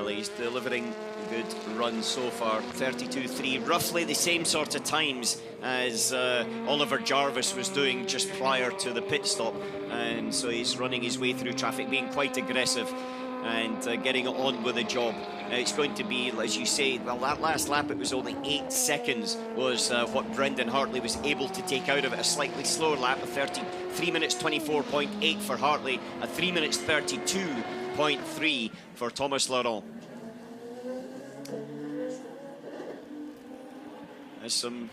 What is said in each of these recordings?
Well, he's delivering a good run so far. 32.3, roughly the same sort of times as Oliver Jarvis was doing just prior to the pit stop. And so he's running his way through traffic, being quite aggressive and getting on with the job. It's going to be, as you say, well, that last lap, it was only 8 seconds was what Brendan Hartley was able to take out of it. A slightly slower lap, a 3 minutes 24.8 for Hartley, a 3 minutes 32.3 for Thomas Laurent. There's some,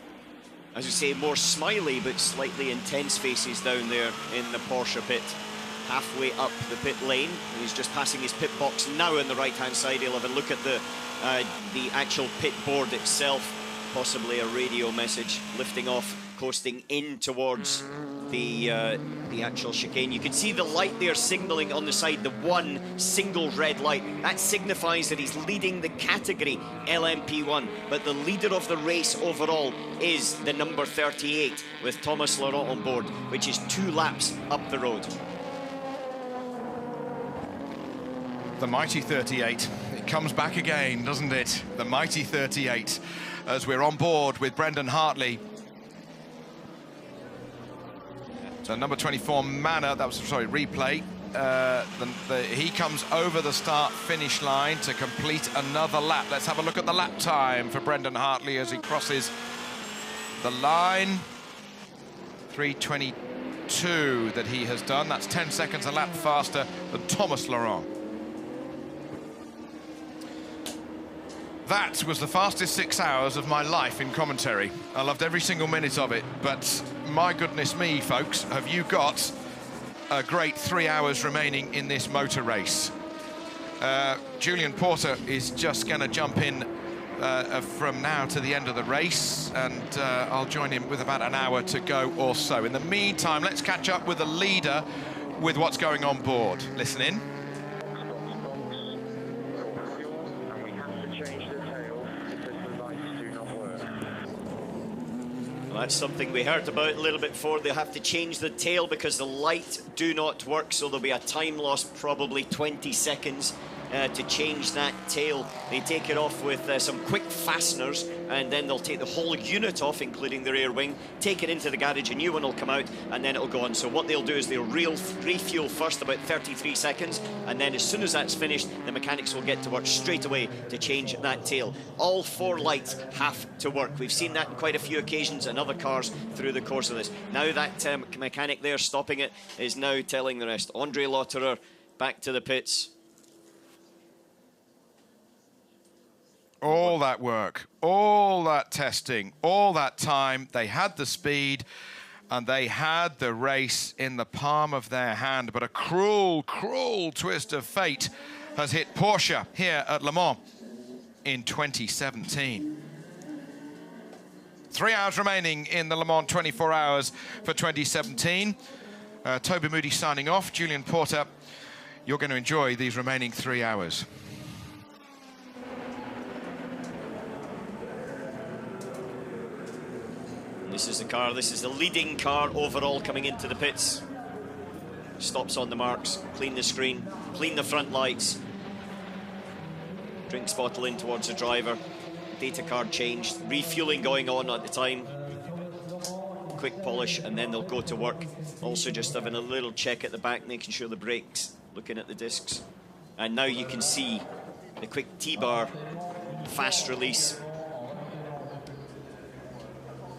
as you say, more smiley but slightly intense faces down there in the Porsche pit. Halfway up the pit lane, he's just passing his pit box now on the right-hand side. He'll have a look at the actual pit board itself, possibly a radio message, lifting off, coasting in towards the actual chicane. You can see the light there signalling on the side, the one single red light. That signifies that he's leading the category LMP1, but the leader of the race overall is the number 38 with Thomas Laurent on board, which is 2 laps up the road. The mighty 38, it comes back again, doesn't it? The mighty 38, as we're on board with Brendan Hartley. So number 24, Manor, that was, sorry, replay. He comes over the start-finish line to complete another lap. Let's have a look at the lap time for Brendan Hartley as he crosses the line. 3:22 that he has done. That's 10 seconds a lap faster than Thomas Laurent. That was the fastest 6 hours of my life in commentary. I loved every single minute of it, but my goodness me, folks, have you got a great 3 hours remaining in this motor race. Julian Porter is just going to jump in from now to the end of the race, and I'll join him with about an hour to go or so. In the meantime, let's catch up with the leader with what's going on board. Listen in. That's something we heard about a little bit before. They'll have to change the tail because the lights do not work, so there'll be a time loss, probably 20 seconds to change that tail. They take it off with some quick fasteners, and then they'll take the whole unit off, including the rear wing, take it into the garage, a new one will come out, and then it'll go on. So what they'll do is they'll refuel first, about 33 seconds, and then as soon as that's finished, the mechanics will get to work straight away to change that tail. All 4 lights have to work. We've seen that in quite a few occasions in other cars through the course of this. Now that mechanic there stopping it is now telling the rest. Andre Lotterer back to the pits. All that work, all that testing, all that time, they had the speed and they had the race in the palm of their hand. But a cruel, cruel twist of fate has hit Porsche here at Le Mans in 2017. 3 hours remaining in the Le Mans 24 hours for 2017. Toby Moody signing off. Julian Porter, you're going to enjoy these remaining 3 hours. This is the car, this is the leading car overall coming into the pits. Stops on the marks, clean the screen, clean the front lights. Drinks bottle in towards the driver. Data card changed, refueling going on at the time. Quick polish, and then they'll go to work. Also just having a little check at the back, making sure the brakes, looking at the discs. And now you can see the quick T-bar, fast release.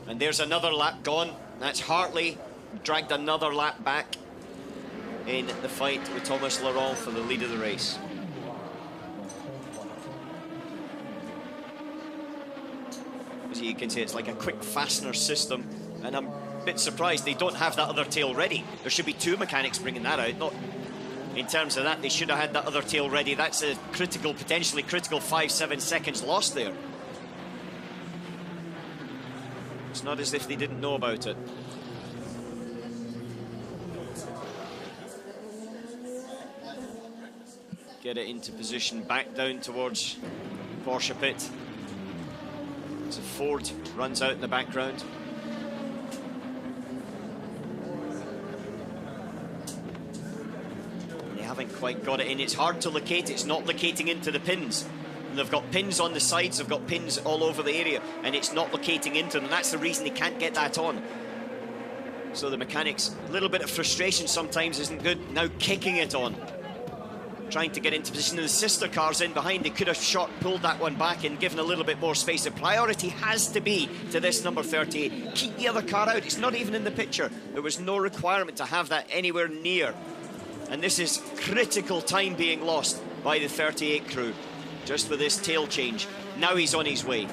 And there's another lap gone. That's Hartley, dragged another lap back in the fight with Thomas Laurent for the lead of the race. As you can see, it's like a quick fastener system, and I'm a bit surprised they don't have that other tail ready. There should be 2 mechanics bringing that out. Not in terms of that, they should have had that other tail ready. That's a critical, potentially critical 5-7 seconds lost there. It's not as if they didn't know about it. Get it into position, back down towards Porsche pit. So Ford runs out in the background. They haven't quite got it in. It's hard to locate. It's not locating into the pins. And they've got pins on the sides, they've got pins all over the area, and it's not locating into them. That's the reason they can't get that on. So the mechanics, a little bit of frustration sometimes isn't good. Now kicking it on, trying to get into position. And the sister cars in behind, they could have pulled that one back and given a little bit more space. The priority has to be to this number 38. Keep the other car out. It's not even in the picture. There was no requirement to have that anywhere near. And this is critical time being lost by the 38 crew, just with this tail change. Now he's on his way.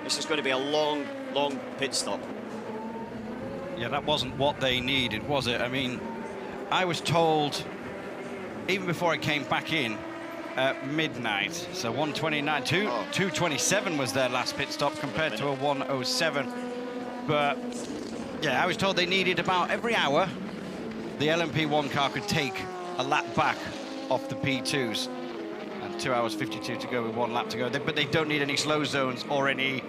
This is going to be a long, long pit stop. Yeah, that wasn't what they needed, was it? I mean, I was told, even before I came back in at midnight, so 1:29, 2:27 was their last pit stop compared to a 1:07. But, yeah, I was told they needed about every hour the LMP1 car could take a lap back off the P2s. 2 hours 52 to go with 1 lap to go. But they don't need any slow zones or any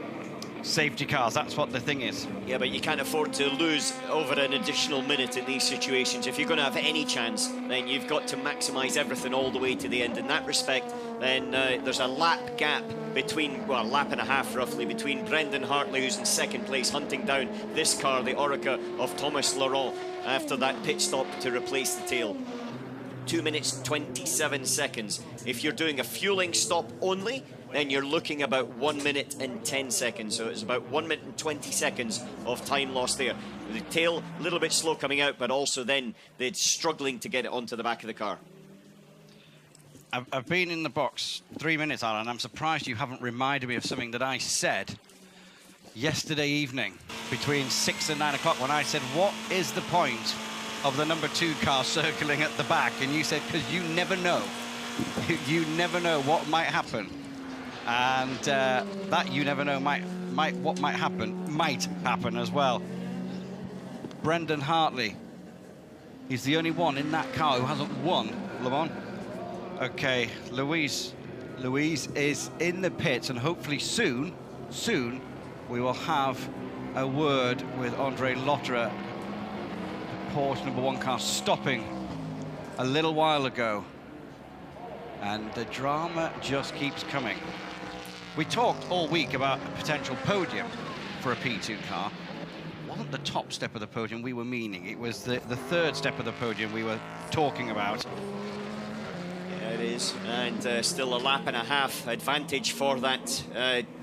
safety cars. That's what the thing is. Yeah, but you can't afford to lose over an additional minute in these situations. If you're going to have any chance, then you've got to maximise everything all the way to the end. In that respect, then there's a lap gap between, well, a lap and a half roughly, between Brendan Hartley, who's in second place, hunting down this car, the Orica of Thomas Laurent, after that pit stop to replace the tail. 2 minutes 27 seconds. If you're doing a fueling stop only, then you're looking about 1 minute and 10 seconds. So it's about 1 minute and 20 seconds of time lost there. The tail a little bit slow coming out, but also then they're struggling to get it onto the back of the car. I've been in the box 3 minutes, Alan, and I'm surprised you haven't reminded me of something that I said yesterday evening between 6 and 9 o'clock when I said, what is the point of the number 2 car circling at the back? And you said, because you never know. You never know what might happen. And that you never know what might happen as well. Brendan Hartley, he's the only one in that car who hasn't won Le Mans. Okay, Louise is in the pits, and hopefully soon we will have a word with Andre Lotterer. Porsche number 1 car stopping a little while ago, and the drama just keeps coming. We talked all week about a potential podium for a P2 car. It wasn't the top step of the podium we were meaning, it was the third step of the podium we were talking about. Yeah, it is, and still a lap and a half advantage for that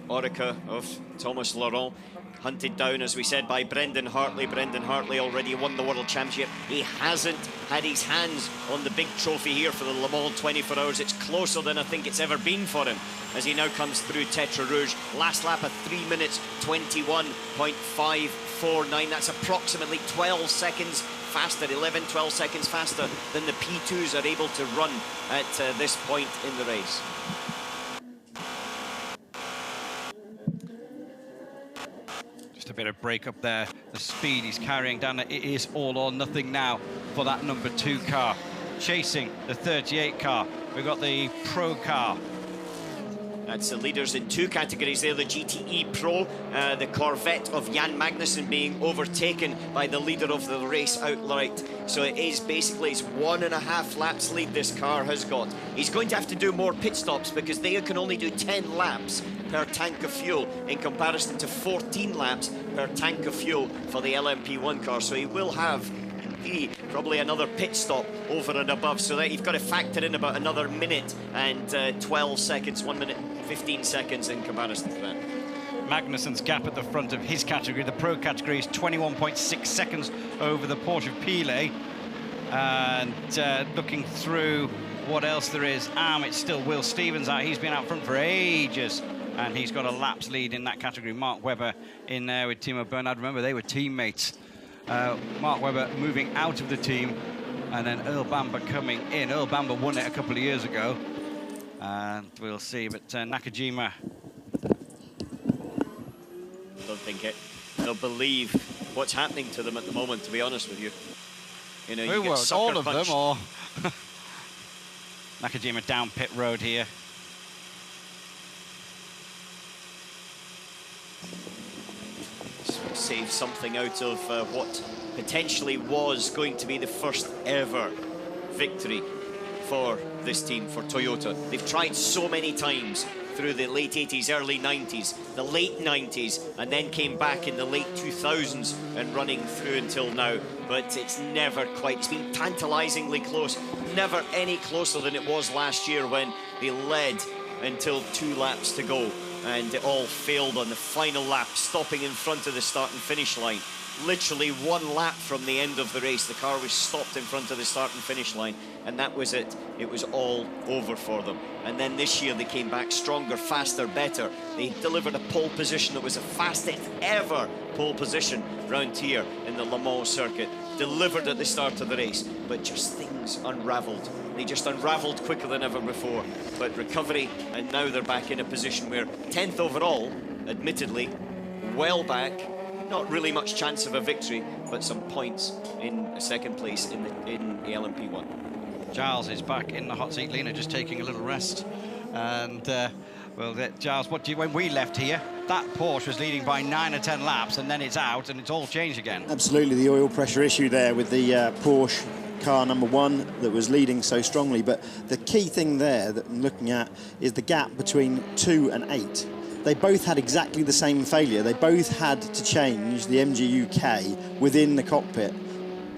Orica of Thomas Laurent. Hunted down, as we said, by Brendan Hartley. Brendan Hartley already won the World Championship. He hasn't had his hands on the big trophy here for the Le Mans 24 Hours. It's closer than I think it's ever been for him as he now comes through Tetra Rouge. Last lap of 3 minutes 21.549. That's approximately 12 seconds faster, 11-12 seconds faster than the P2s are able to run at this point in the race. A bit of break up there, the speed he's carrying down. It is all or nothing now for that number 2 car. Chasing the 38 car, we've got the Pro car. That's the leaders in 2 categories there, the GTE Pro, the Corvette of Jan Magnussen being overtaken by the leader of the race outright. So it is basically, it's 1.5 laps lead this car has got. He's going to have to do more pit stops because they can only do 10 laps per tank of fuel in comparison to 14 laps per tank of fuel for the LMP1 car. So he will have probably another pit stop over and above, so that you've got to factor in about another minute and 12 seconds, 1 minute 15 seconds in comparison to that. Magnussen's gap at the front of his category, the Pro category, is 21.6 seconds over the Porsche Pile. And looking through what else there is, it's still Will Stevens out. He's been out front for ages, and he's got a laps lead in that category. Mark Webber in there with Timo Bernhard. Remember, they were teammates. Mark Webber moving out of the team, and then Earl Bamber coming in. Earl Bamber won it a couple of years ago, and we'll see. But Nakajima, don't think they'll believe what's happening to them at the moment, to be honest with you. You know, you get sucker all of punched. them, or Nakajima down pit road here. Save something out of what potentially was going to be the first ever victory for this team, for Toyota. They've tried so many times through the late 80s, early 90s, the late 90s, and then came back in the late 2000s and running through until now. But it's never quite, it's been tantalizingly close. Never any closer than it was last year when they led until 2 laps to go. And it all failed on the final lap, stopping in front of the start and finish line. Literally 1 lap from the end of the race, the car was stopped in front of the start and finish line, and that was it. It was all over for them. And then this year they came back stronger, faster, better. They delivered a pole position that was the fastest ever pole position round here in the Le Mans circuit. Delivered at the start of the race, but just things unravelled. They just unravelled quicker than ever before. But recovery, and now they're back in a position where 10th overall, admittedly, well back. Not really much chance of a victory, but some points in a second place in the LMP1. Giles is back in the hot seat. Lena just taking a little rest. And, well, Giles, when we left here, that Porsche was leading by 9 or 10 laps, and then it's out, and it's all changed again. Absolutely, the oil pressure issue there with the Porsche car number 1 that was leading so strongly. But the key thing there that I'm looking at is the gap between 2 and 8. They both had exactly the same failure. They both had to change the MGU-K within the cockpit.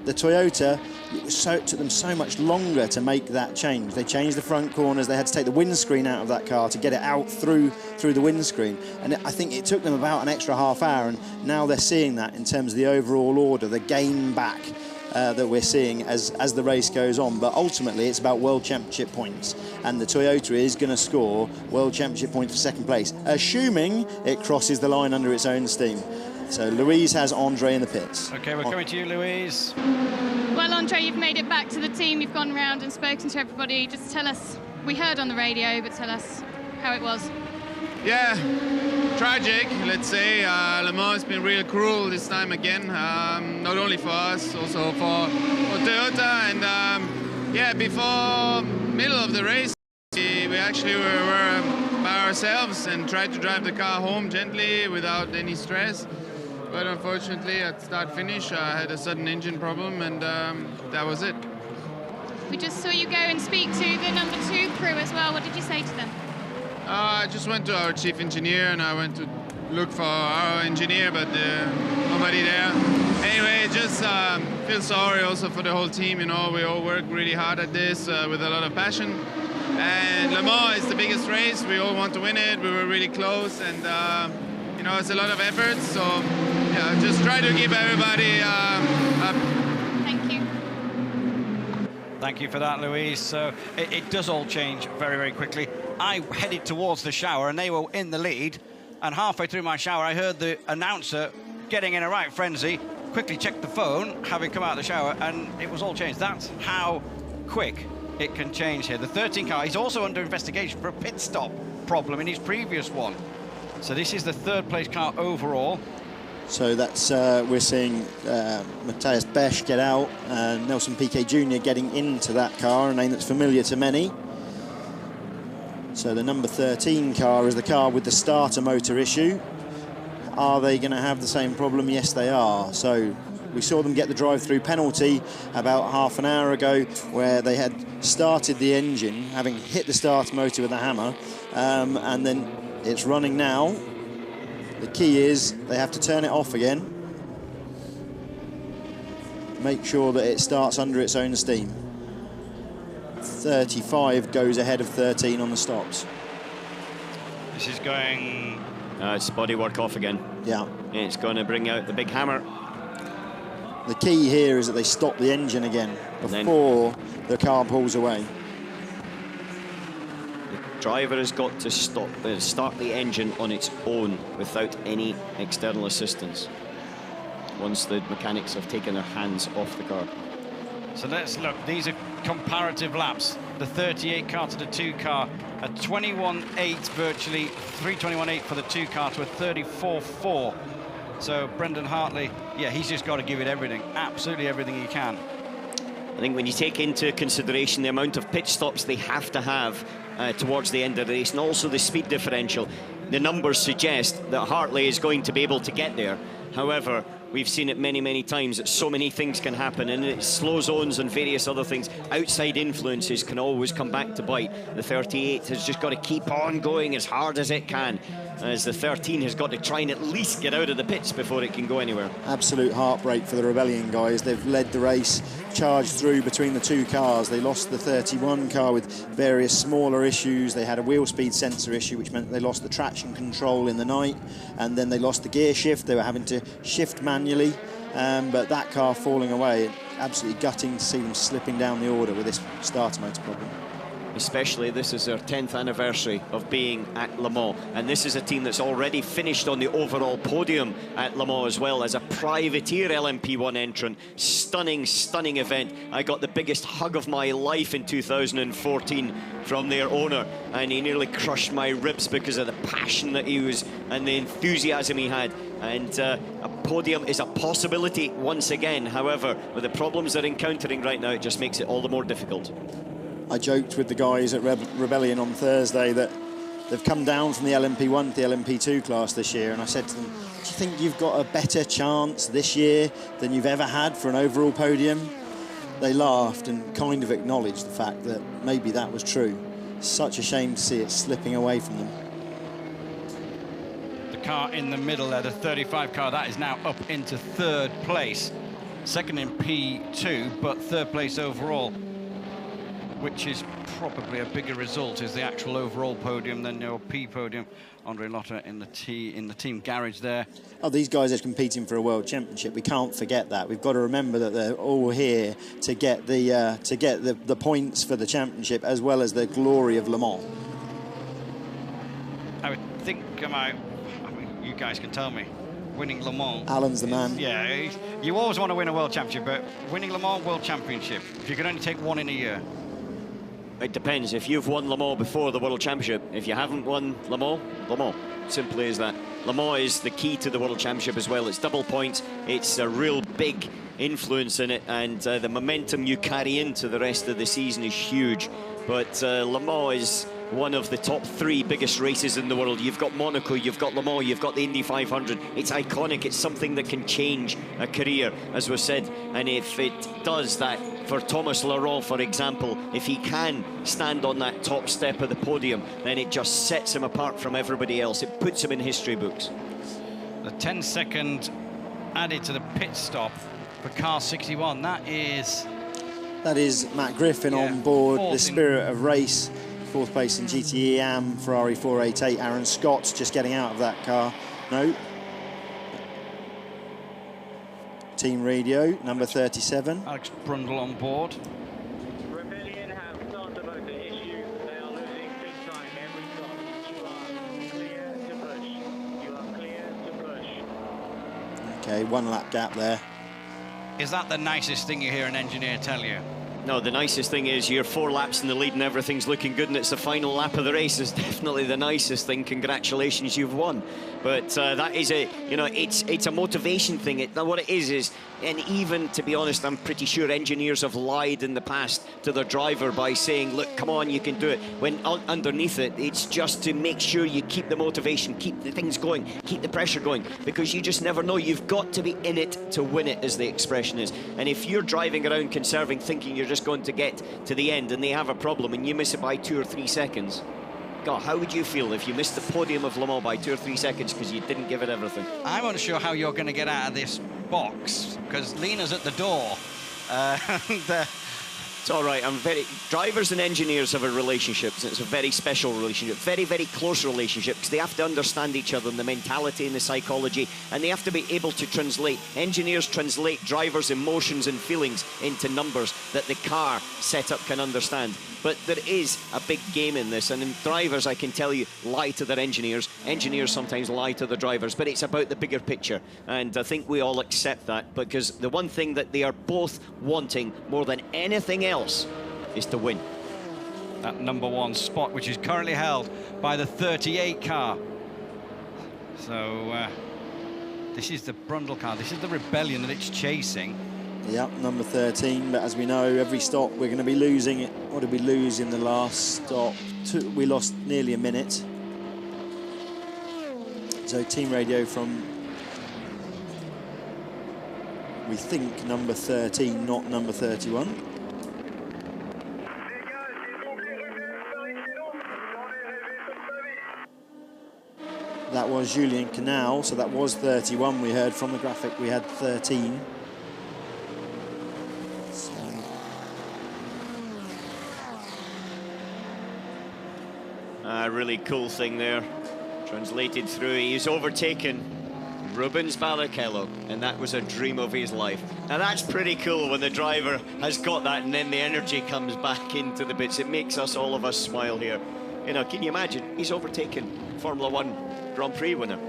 The Toyota, it took them so much longer to make that change. They changed the front corners. They had to take the windscreen out of that car to get it out through the windscreen. And I think it took them about an extra half hour. And now they're seeing that in terms of the overall order, the gain back that we're seeing as the race goes on. But ultimately, it's about World Championship points. And the Toyota is going to score World Championship points for second place, assuming it crosses the line under its own steam. So Louise has Andre in the pits. OK, we're coming to you, Louise. Well, Andre, you've made it back to the team. You've gone around and spoken to everybody. Just tell us, we heard on the radio, but tell us how it was. Yeah, tragic, let's say. Le Mans has been real cruel this time again, not only for us, also for Toyota. And yeah, before middle of the race, we actually were by ourselves and tried to drive the car home gently without any stress. But unfortunately, at start-finish, I had a sudden engine problem, and that was it. We just saw you go and speak to the number 2 crew as well. What did you say to them? I just went to our chief engineer, and I went to look for our engineer, but nobody there. Anyway, just feel sorry also for the whole team. You know, we all work really hard at this with a lot of passion. And Le Mans is the biggest race. We all want to win it. We were really close, and you know, it's a lot of effort. So yeah, just try to give everybody Thank you. Thank you for that, Louise. So it does all change very, very quickly. I headed towards the shower, and they were in the lead. And halfway through my shower, I heard the announcer getting in a right frenzy, quickly checked the phone, having come out of the shower, and it was all changed. That's how quick it can change here. The 13 car, he's also under investigation for a pit stop problem in his previous one. So this is the 3rd place car overall. So that's, we're seeing Matthias Besch get out, Nelson Piquet Jr. getting into that car, a name that's familiar to many. So the number 13 car is the car with the starter motor issue. Are they going to have the same problem? Yes, they are. So we saw them get the drive-through penalty about half an hour ago, where they had started the engine, having hit the starter motor with a hammer, and then it's running now. The key is they have to turn it off again. Make sure that it starts under its own steam. 35 goes ahead of 13 on the stops. This is going... It's bodywork off again. Yeah. It's going to bring out the big hammer. The key here is that they stop the engine again before the car pulls away. The driver has got to start the engine on its own without any external assistance once the mechanics have taken their hands off the car. So let's look. These are comparative laps. The 38 car to the 2 car, a 21.8 virtually, 3:21.8 for the 2 car to a 34.4. So Brendan Hartley, yeah, he's just got to give it everything, absolutely everything he can. I think when you take into consideration the amount of pit stops they have to have towards the end of the race, and also the speed differential, the numbers suggest that Hartley is going to be able to get there. However, We've seen it many, many times that so many things can happen, and it's slow zones and various other things. Outside influences can always come back to bite. The 38 has just got to keep on going as hard as it can, as the 13 has got to try and at least get out of the pits before it can go anywhere. Absolute heartbreak for the Rebellion guys. They've led the race, charged through between the two cars. They lost the 31 car with various smaller issues. They had a wheel speed sensor issue, which meant they lost the traction control in the night, and then they lost the gear shift. They were having to shift manually, but that car falling away, absolutely gutting to see them slipping down the order with this starter motor problem. Especially, this is their 10th anniversary of being at Le Mans, and this is a team that's already finished on the overall podium at Le Mans as well as a privateer LMP1 entrant. Stunning, stunning event. I got the biggest hug of my life in 2014 from their owner, and he nearly crushed my ribs because of the passion that he was and the enthusiasm he had. And a podium is a possibility once again. However, with the problems they're encountering right now, it just makes it all the more difficult. I joked with the guys at Rebellion on Thursday that they've come down from the LMP1 to the LMP2 class this year, and I said to them, do you think you've got a better chance this year than you've ever had for an overall podium? They laughed and kind of acknowledged the fact that maybe that was true. Such a shame to see it slipping away from them. The car in the middle there, the 35 car, that is now up into third place. Second in P2, but third place overall, which is probably a bigger result, is the actual overall podium than your P podium. Andre Lotter in the team garage there. Oh, these guys are competing for a world championship. We can't forget that. We've got to remember that they're all here to get the points for the championship as well as the glory of Le Mans. I would think, I mean, you guys can tell me, winning Le Mans. Alan's the man. Yeah, you always want to win a world championship, but winning Le Mans World Championship, if you can only take one in a year. It depends. If you've won Le Mans before the World Championship, if you haven't won Le Mans, Le Mans. Simply as that. Le Mans is the key to the World Championship as well. It's double points. It's a real big influence in it, and the momentum you carry into the rest of the season is huge. But Le Mans is one of the top 3 biggest races in the world. You've got Monaco, you've got Le Mans, you've got the Indy 500. It's iconic. It's something that can change a career, as was said. And if it does that, for Thomas Laurent, for example, if he can stand on that top step of the podium, then it just sets him apart from everybody else. It puts him in history books. The 10-second added to the pit stop for car 61. That is Matt Griffin on board the Spirit of Race. 4th place in GTE Am, Ferrari 488. Aaron Scott just getting out of that car. No. Team radio, number 37. Alex Brundle on board. Rebellion have starter motor issue. They are losing big time every stop. You are clear to push. You are clear to push. Okay, 1 lap gap there. Is that the nicest thing you hear an engineer tell you? No, the nicest thing is you're 4 laps in the lead and everything's looking good, and it's the final lap of the race is definitely the nicest thing. Congratulations, you've won. But that is it's a motivation thing. What it is, and even to be honest, I'm pretty sure engineers have lied in the past to their driver by saying, look, come on, you can do it. When underneath it, it's just to make sure you keep the motivation, keep the things going, keep the pressure going, because you just never know. You've got to be in it to win it, as the expression is. And if you're driving around conserving, thinking you're just going to get to the end and they have a problem and you miss it by 2 or 3 seconds, God, how would you feel if you missed the podium of Le Mans by 2 or 3 seconds because you didn't give it everything? I'm unsure how you're going to get out of this box, because Lena's at the door. It's all right. Drivers and engineers have a relationship. It's a very special relationship, very, very close relationship, because they have to understand each other and the mentality and the psychology, and they have to be able to translate. Engineers translate drivers' emotions and feelings into numbers that the car setup can understand. But there is a big game in this, and drivers, I can tell you, lie to their engineers. Engineers sometimes lie to the drivers, but it's about the bigger picture, and I think we all accept that, because the one thing that they are both wanting more than anything else is to win. That #1 spot, which is currently held by the 38 car. So this is the Brundle car. This is the Rebellion that it's chasing. Yep, number 13, but as we know, every stop we're going to be losing. What did we lose in the last stop? We lost nearly a minute. So team radio from we think number 13, not number 31. That was Julien Canal, so that was 31. We heard from the graphic we had 13. So. Really cool thing there. Translated through, he's overtaken Rubens Barrichello, and that was a dream of his life. Now that's pretty cool when the driver has got that and then the energy comes back into the bits. It makes us, all of us, smile here. You know, can you imagine? He's overtaken Formula One Grand Prix winner.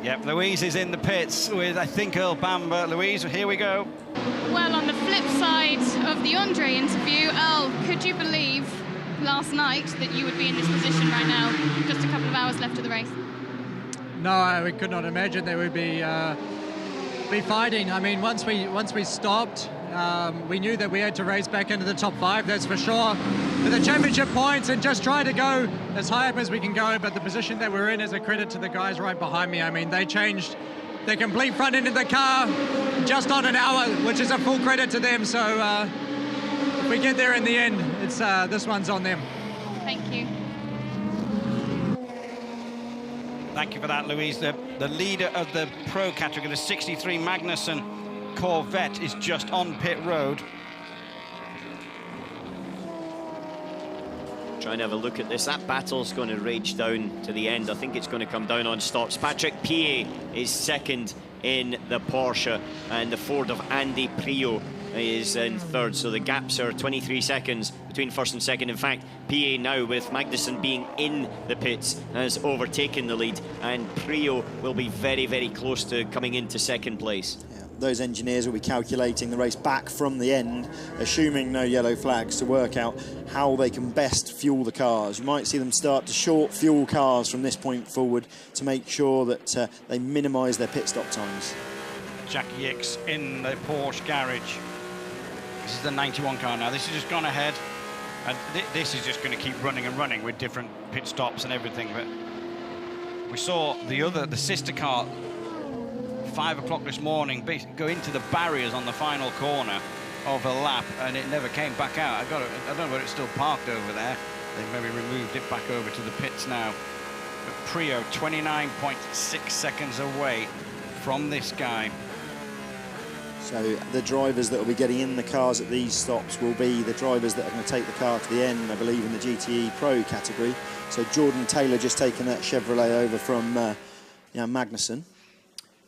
Yep, Louise is in the pits with, I think, Earl Bamber. Louise, here we go. Well, on the flip side of the Andre interview, Earl, could you believe last night that you would be in this position right now, just a couple of hours left of the race? No, we could not imagine they would be fighting. I mean, once we stopped, we knew that we had to race back into the top 5, that's for sure, for the championship points, and just try to go as high up as we can go. But the position that we're in is a credit to the guys right behind me. I mean, they changed their complete front end of the car just on an hour, which is a full credit to them. So if we get there in the end, it's this one's on them. Thank you. Thank you for that, Louise. The leader of the pro category, the 63 Magnussen Corvette, is just on pit road. Trying to have a look at this. That battle's going to rage down to the end. I think it's going to come down on stops. Patrick Piet is second in the Porsche, and the Ford of Andy Priaulx is in third. So the gaps are 23 seconds between first and second. In fact, Piet now, with Magnussen being in the pits, has overtaken the lead, and Priaulx will be very, very close to coming into second place. Yeah, those engineers will be calculating the race back from the end, assuming no yellow flags, to work out how they can best fuel the cars. You might see them start to short fuel cars from this point forward to make sure that they minimise their pit stop times. Jackie Hicks in the Porsche garage. This is the 91 car now. This has just gone ahead, and this is just going to keep running and running with different pit stops and everything. But we saw the sister car, 5 o'clock this morning, go into the barriers on the final corner of a lap, and it never came back out. I don't know whether it's still parked over there. They maybe removed it back over to the pits now. But Priaulx, 29.6 seconds away from this guy. So the drivers that will be getting in the cars at these stops will be the drivers that are going to take the car to the end, I believe, in the GTE Pro category. So Jordan Taylor just taking that Chevrolet over from Magnussen.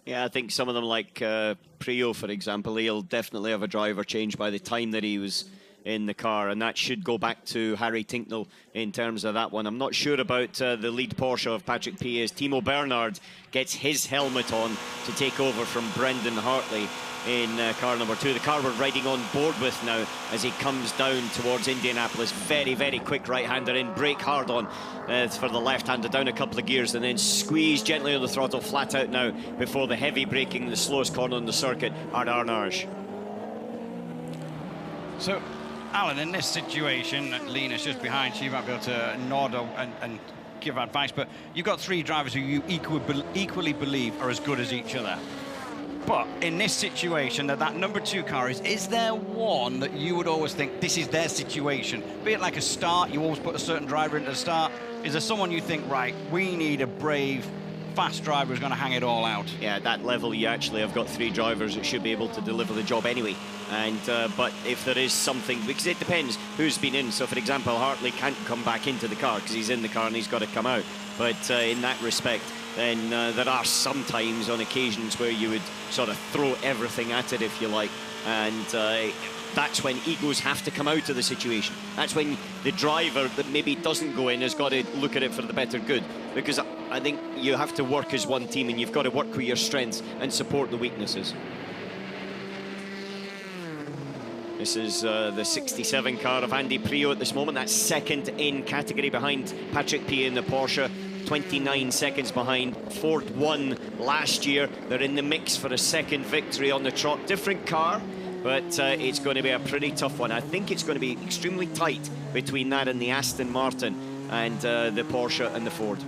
Yeah, I think some of them, like Priaulx, for example, he'll definitely have a driver change by the time that he was in the car, and that should go back to Harry Tinknell in terms of that one. I'm not sure about the lead Porsche of Patrick Piet. Timo Bernhard gets his helmet on to take over from Brendan Hartley in car number 2. The car we're riding on board with now as he comes down towards Indianapolis. Very, very quick right-hander in, brake hard on for the left-hander, down a couple of gears, and then squeeze gently on the throttle, flat out now before the heavy braking, the slowest corner on the circuit, at Arnage. So, Alan, in this situation, Lena's just behind, so you might be able to nod and give advice, but you've got 3 drivers who you equally believe are as good as each other. But in this situation, that number 2 car is there one that you would always think this is their situation? Be it like a start, you always put a certain driver into the start. Is there someone you think, right, we need a brave, fast driver who's going to hang it all out? Yeah, at that level, you actually have got 3 drivers that should be able to deliver the job anyway. And but if there is something, because it depends who's been in. So, for example, Hartley can't come back into the car because he's in the car and he's got to come out. But in that respect, then there are some times on occasions where you would sort of throw everything at it, if you like, and that's when egos have to come out of the situation. That's when the driver that maybe doesn't go in has got to look at it for the better good, because I think you have to work as one team and you've got to work with your strengths and support the weaknesses. This is the 67 car of Andy Priaulx at this moment. That's second in category behind Patrick Piet in the Porsche. 29 seconds behind. Ford won last year. They're in the mix for a second victory on the trot. Different car, but it's going to be a pretty tough one. I think it's going to be extremely tight between that and the Aston Martin and the Porsche and the Ford.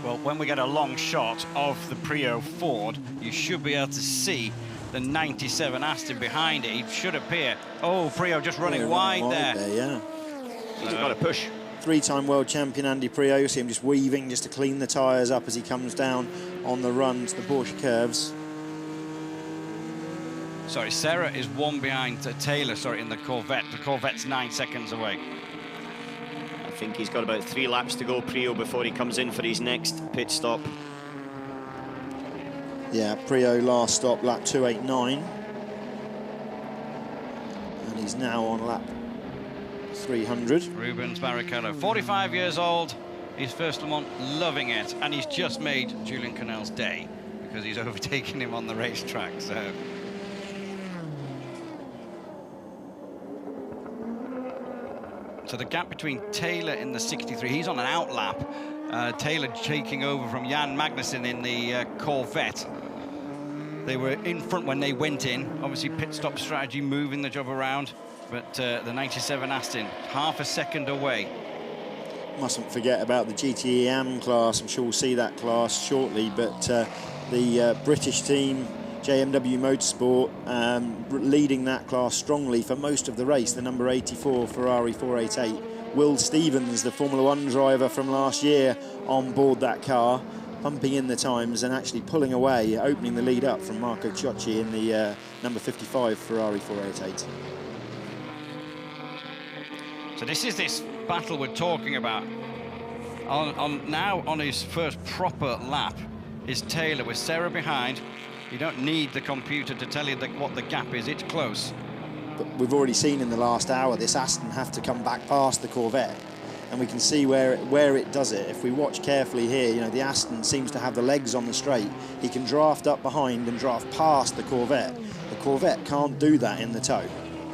Well, when we get a long shot of the Priaulx Ford, you should be able to see the 97 Aston behind it. He should appear. Oh, Prio just running wide there. Yeah. He's got a push. Three-time world champion Andy Prio. You see him just weaving just to clean the tyres up as he comes down on the run to the Porsche curves. Sorry, Serra is one behind Taylor, sorry, in the Corvette. The Corvette's 9 seconds away. I think he's got about 3 laps to go, Prio, before he comes in for his next pit stop. Yeah, Prio last stop, lap 289. And he's now on lap 300. Rubens Barrichello, 45 years old. His first Le Mans, loving it. And he's just made Julian Connell's day because he's overtaken him on the racetrack, so... So the gap between Taylor in the 63, he's on an outlap. Taylor taking over from Jan Magnussen in the Corvette. They were in front when they went in. Obviously, pit stop strategy, moving the job around. But the 97 Aston, half a second away. Mustn't forget about the GTE AM class. I'm sure we'll see that class shortly. But the British team, JMW Motorsport, leading that class strongly for most of the race. The number 84 Ferrari 488. Will Stevens, the Formula One driver from last year, on board that car, pumping in the times and actually pulling away, opening the lead up from Marco Ciocci in the number 55 Ferrari 488. So this is this battle we're talking about. Now on his first proper lap is Taylor with Serra behind. You don't need the computer to tell you what the gap is. It's close. But we've already seen in the last hour this Aston have to come back past the Corvette, and we can see where it does it. If we watch carefully here, you know, the Aston seems to have the legs on the straight. He can draft up behind and draft past the Corvette. The Corvette can't do that in the tow.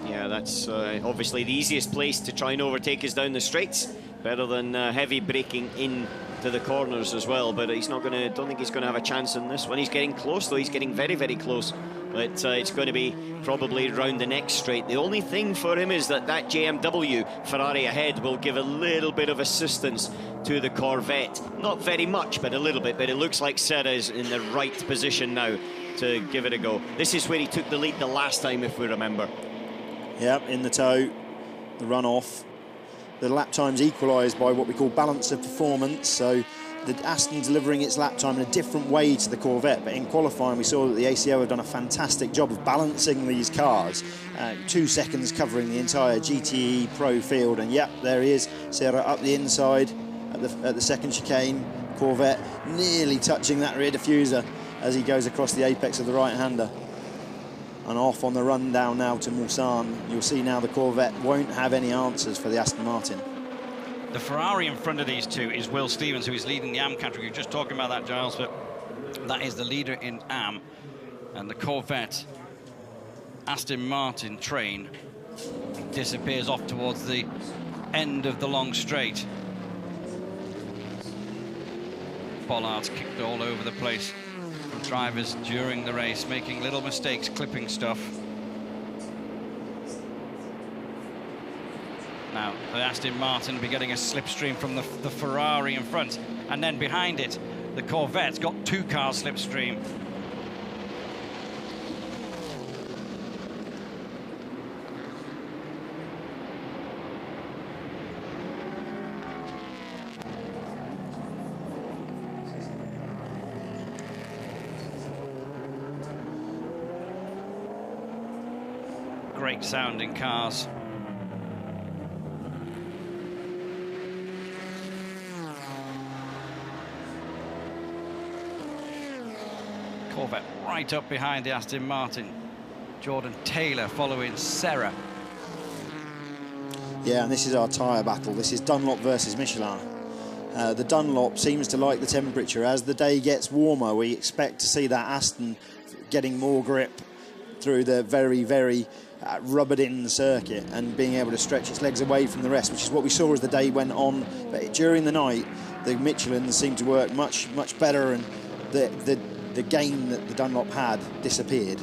Yeah, that's obviously the easiest place to try and overtake is down the straights. Better than heavy braking in to the corners as well, but he's not going to, don't think he's going to have a chance in this one. He's getting close, though. He's getting very, very close. But it's going to be probably round the next straight. The only thing for him is that JMW Ferrari ahead will give a little bit of assistance to the Corvette. Not very much, but a little bit. But it looks like Serra is in the right position now to give it a go. This is where he took the lead the last time, if we remember. Yep, in the tow, the runoff. The lap time's equalised by what we call balance of performance. So the Aston delivering its lap time in a different way to the Corvette, but in qualifying we saw that the ACO have done a fantastic job of balancing these cars. 2 seconds covering the entire GTE Pro field, and yep, there he is, Serra up the inside at the second chicane. Corvette nearly touching that rear diffuser as he goes across the apex of the right-hander. And off on the run down now to Mulsanne. You'll see now the Corvette won't have any answers for the Aston Martin. The Ferrari in front of these two is Will Stevens, who is leading the AM category. Just talking about that, Giles, but that is the leader in AM. And the Corvette Aston Martin train disappears off towards the end of the long straight. Bollards kicked all over the place from drivers during the race, making little mistakes, clipping stuff. Now, the Aston Martin will be getting a slipstream from the Ferrari in front, and then behind it, the Corvette's got 2 cars slipstream. Great sounding cars. Corvette right up behind the Aston Martin. Jordan Taylor following Serra. Yeah, and this is our tyre battle. This is Dunlop versus Michelin. The Dunlop seems to like the temperature. As the day gets warmer, we expect to see that Aston getting more grip through the very, very rubbered-in circuit and being able to stretch its legs away from the rest, which is what we saw as the day went on. But during the night, the Michelin seemed to work much, much better, and the gain that the Dunlop had disappeared.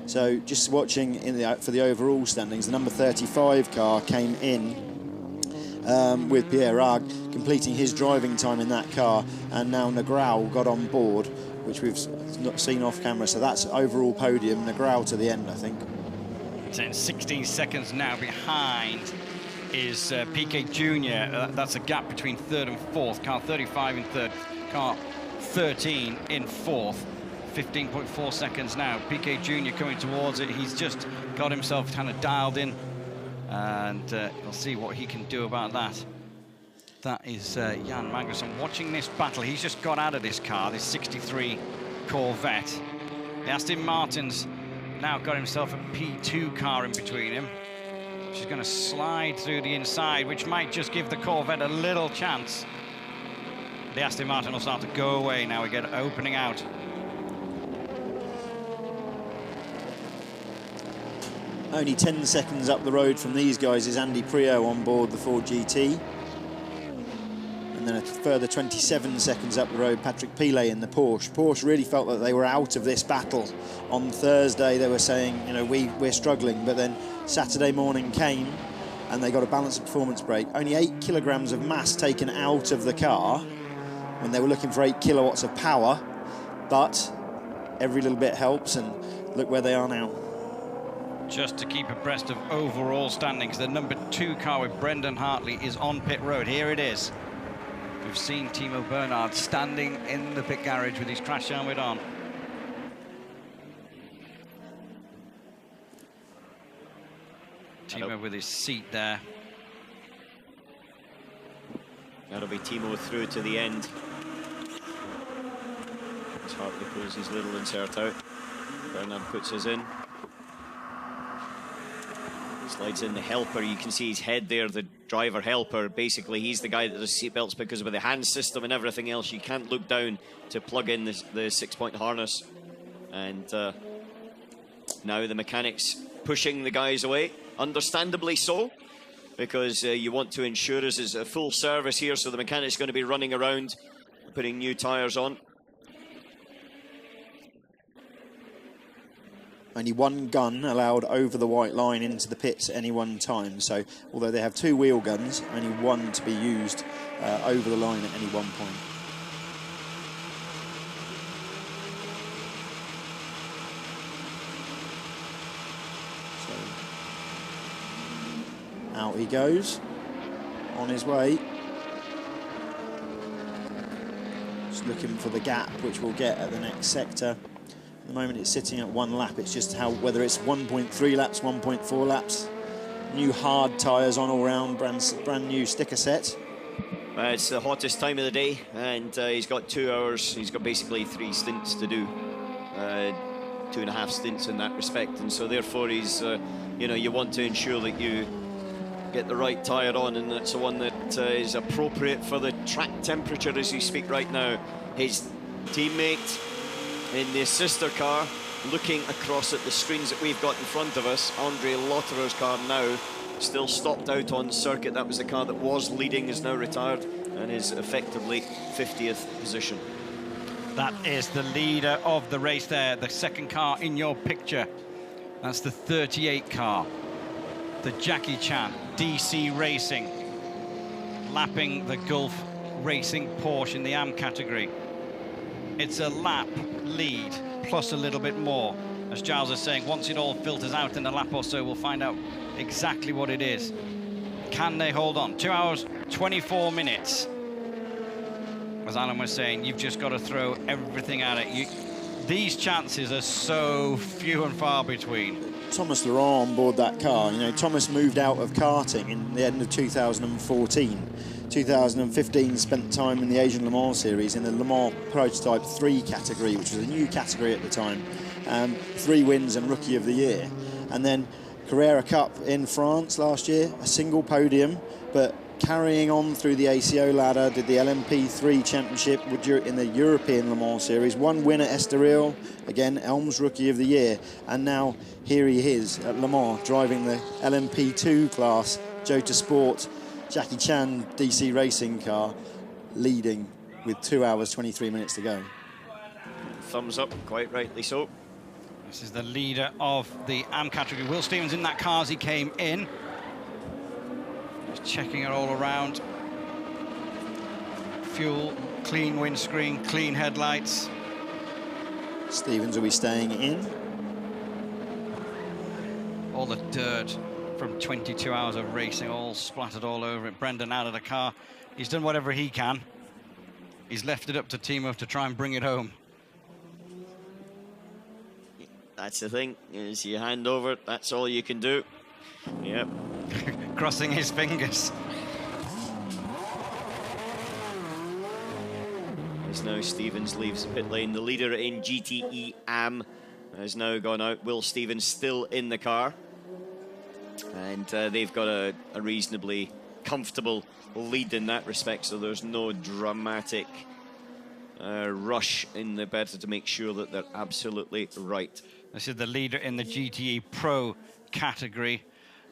So just watching for the overall standings, the number 35 car came in with Pierre Rague completing his driving time in that car, and now Negrão got on board which we've not seen off camera. So that's overall podium, Negrão to the end, I think. 16 seconds now behind is PK Jr. That's a gap between third and fourth. Car 35 in third, car 13 in fourth. 15.4 seconds now. PK Jr. coming towards it. He's just got himself kind of dialed in, and we'll see what he can do about that. That is Jan Magnusson watching this battle. He's just got out of this car, this 63 Corvette. The Aston Martin's now got himself a P2 car in between him. She's going to slide through the inside, which might just give the Corvette a little chance. The Aston Martin will start to go away now. We get opening out. Only 10 seconds up the road from these guys is Andy Priaulx on board the Ford GT. And then a further 27 seconds up the road, Patrick Pilet in the Porsche. Porsche really felt that they were out of this battle. On Thursday, they were saying, you know, we're struggling, but then Saturday morning came and they got a balanced performance brake. Only 8 kilograms of mass taken out of the car when they were looking for 8 kilowatts of power, but every little bit helps, and look where they are now. Just to keep abreast of overall standings, the number 2 car with Brendan Hartley is on pit road. Here it is. We've seen Timo Bernhard standing in the pit garage with his crash helmet on. Timo with his seat there. That'll be Timo through to the end. As Hartley pulls his little insert out. Bernhard puts his in. Slides in the helper. You can see his head there, the driver helper. Basically, he's the guy that does seatbelts, because with the hand system and everything else, you can't look down to plug in the 6-point harness. And now the mechanics pushing the guys away, understandably so, because you want to ensure this is a full service here, so the mechanic's going to be running around, putting new tyres on. Only one gun allowed over the white line into the pits at any one time. So although they have 2 wheel guns, only one to be used over the line at any one point. So out he goes, on his way. Just looking for the gap, which we'll get at the next sector. At the moment it's sitting at 1 lap. It's just how, whether it's 1.3 laps, 1.4 laps. New hard tyres on all round, brand new sticker set. It's the hottest time of the day, and he's got 2 hours. He's got basically 3 stints to do, 2.5 stints in that respect, and so therefore he's, you know, you want to ensure that you get the right tyre on, and that's the one that is appropriate for the track temperature as you speak right now. His teammate in the sister car, looking across at the screens that we've got in front of us, Andre Lotterer's car now still stopped out on circuit. That was the car that was leading, is now retired, and is effectively 50th position. That is the leader of the race there, the second car in your picture. That's the 38 car, the Jackie Chan DC Racing, lapping the Gulf Racing Porsche in the AM category. It's a lap lead plus a little bit more. As Giles is saying, once it all filters out in a lap or so, we'll find out exactly what it is. Can they hold on? 2 hours, 24 minutes. As Alan was saying, you've just got to throw everything at it. These chances are so few and far between. Thomas Laurent on board that car. You know, Thomas moved out of karting in the end of 2014. 2015 spent time in the Asian Le Mans series in the Le Mans Prototype 3 category, which was a new category at the time. 3 wins and Rookie of the Year. And then Carrera Cup in France last year, a single podium, but carrying on through the ACO ladder, did the LMP3 Championship in the European Le Mans series, 1 win at Estoril, again Elms Rookie of the Year, and now here he is at Le Mans driving the LMP2 class, Jota Sport Jackie Chan DC Racing car, leading with 2 hours 23 minutes to go. Thumbs up, quite rightly so. This is the leader of the AM category. Will Stevens in that car as he came in. Just checking it all around. Fuel, clean windscreen, clean headlights. Stevens will be staying in. All the dirt from 22 hours of racing all splattered all over it. Brendan out of the car. He's done whatever he can. He's left it up to Timo to try and bring it home. That's the thing, is you hand over, that's all you can do. Yep. Crossing his fingers. As now Stevens leaves the pit lane. The leader in GTE AM has now gone out. Will Stevens still in the car. And they've got a reasonably comfortable lead in that respect, so there's no dramatic rush in the better to make sure that they're absolutely right. This is the leader in the GTE Pro category,